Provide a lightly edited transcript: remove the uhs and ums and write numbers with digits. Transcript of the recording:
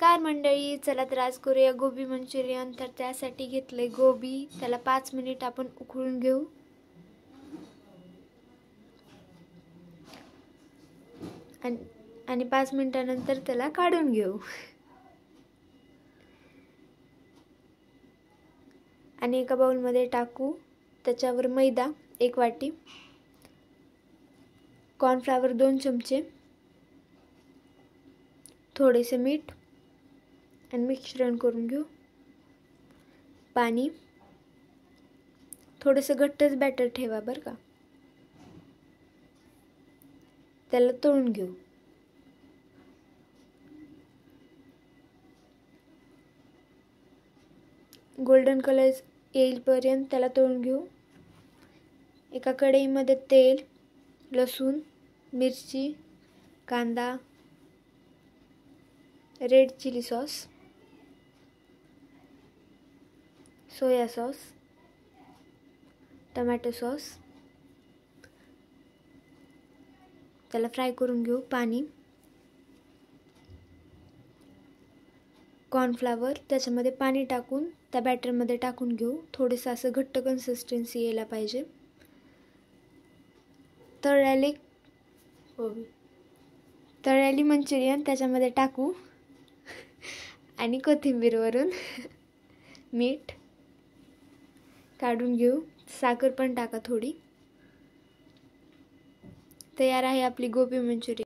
नमस्कार मंडळी, चला तर आज करूया गोबी मंचुरियन। तर त्यासाठी घेतले गोबी, त्याला 5 मिनिट आपण उकळून घेऊ। आणि 5 मिनिटानंतर त्याला काढून घेऊ। आणि एका बाउल मध्ये टाकू, त्याच्यावर मैदा 1 वाटी, कॉर्नफ्लॉवर 2 चमचे, थोडेसे मीठ आणि मिश्रण करून घेऊ। पाणी, थोडेसे घट्टच बॅटर ठेवा बरं का। त्याला तळून घेऊ। गोल्डन कलर येईपर्यंत त्याला तळून घेऊ। एका कढईमध्ये तेल, लसूण, मिरची, कांदा, red chilli sauce, soya sauce, tomato sauce, त्याला फ्राय करून घेऊ। पाणी, कॉर्नफ्लॉवर त्याच्यामध्ये पाणी टाकून त्या बॅटर मध्ये टाकून घेऊ। थोडेसे असं घट्ट कन्सिस्टन्सी यायला पाहिजे। तळलेली मंचुरियन त्याच्यामध्ये टाकू आणि कोथिंबीर वरून मीठ काढून घेऊ। साखर पण टाका थोडी। तयार आहे आपली गोबी मंचुरियन।